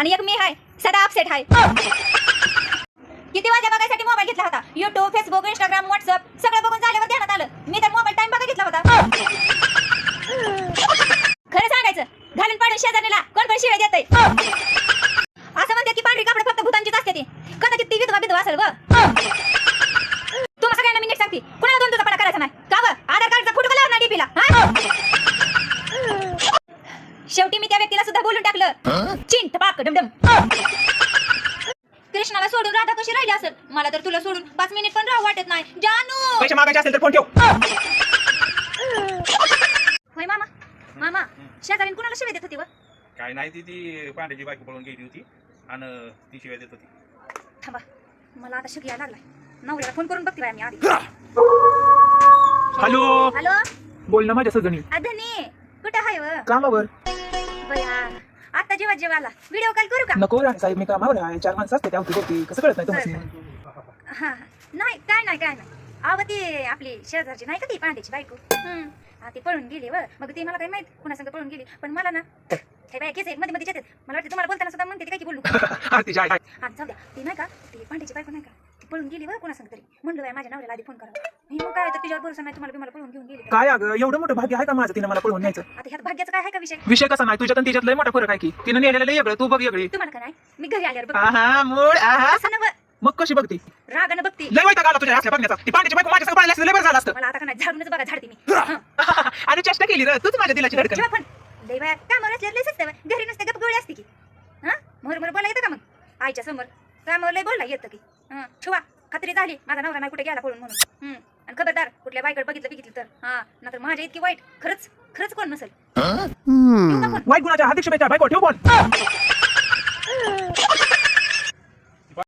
आणि एक मी हाय सदा अपसेट हाय. किती वाजा बघायसाठी मोबाईल घेतला होता. YouTube, Facebook, Instagram, WhatsApp सगळं बघून झाल्यावर ध्यानात आलं मी तर मोबाईल टाइम बघा घेतला होता. खरं सांगायचं घालून पाडून शेजारीला कोण पण शिवाय देतंय. असं म्हणते की पांढरी कपडे फक्त भूतांचीच असते ती. कदाचित ती विधवा असेल व. तुम्हा सगळ्यांना मी नीट सांगते कुणाला दोन तुझा करायचा नाही का व. आधार कार्डचा फोटो लाव ना डीपीला. शेवटी मी त्या व्यक्तीला सुद्धा बोलून टाकलं. चिंट पाक डमडम. कृष्णाला सोडून राधा कशी राहिली असेल. मला तर तुला सोडून 5 मिनिट पण राहू वाटत नाही. जानू पैसे मागायचे असेल तर फोन ठेव. होय मामा. मामा शेजारीन कुणाला शिवाय देत होती व. काय नाही ती पांड्याची बायको पळून गेली होती आणि ती शिवाय देत होती. थांबा मला आता शक यायला लागलाय. नवऱ्याला फोन करून बघते बाय मी आधी. हॅलो हॅलो बोल ना माझ्या सजनी. धनी कुठं हाय व. कामावर. बया आता जेव्हा आला व्हिडिओ कॉल करू का. नको राणी साहेब मी कामावर आहे. 4 माणसं असते त्या कसं कळत नाही तुम्हाला. हा नाही काय नाही अहो ती आपली शेजारची नाही का ती पांड्याची बायको. ती पळून गेली व. मग ती मला काही माहित कुणासंग पळून गेली पण मला ना हे बाय केस मध्ये मध्ये येतात. मला वाटतं तुम्हाला बोलताना सुद्धा म्हणते ती काय की बोलू. हा जाऊ द्या. ती नाही का ती पांड्याची बायको नाही का ती पळून गेली व कुणासंग तरी. म्हणलं बाय माझ्या नवऱ्याला आधी फोन करा. मग काय तर तुझ्यावर भरोसा नाही तुम्हाला पळून घेऊन गेली. काय अगं एवढं मोठं भाग्य आहे का माझं तिने मला पळवून न्यायचं. आता ह्यात भाग्याचं काय आहे का विषय. विषय कसा नाही तुझ्यात आणि तिच्यात लय मोठा फरक आहे की. तिने नेलेलं वेगळं तू बघ वेगळी. तुम्हाला काय नाही मी घरी आल्यावर आहा मूड आहा. असं नव मग कशी बघती. रागानं बघती. लय वाईट आला तुझ्या असल्या बघण्याचा. ती पांड्याची बायको माझ्या पळाली असतं लय बरं झालं असतं. मला आता का नाही झाडूनच बघा झाडते मी. आणि चेष्टा केली रे तूच माझ्या दिलाची धडकन. पण लय बाया कामावर असल्यावर लय सस्ते घरी नुसते गप गोळी असते की. हा मोर बोला येतं का मग आईच्या समोर. कामावर लय बोलला येतं की. ठेवा खात्री झाली माझा नवरा नाही कुठे गेला पळून म्हणून. आणि खबरदार कुठल्या बायकडे बघितलं तर नाहीतर माझ्या इतकी वाईट खरंच कोण नसेल. वाईट गुणाच्या हार्दिक शुभेच्छा बायको ठेव फोन.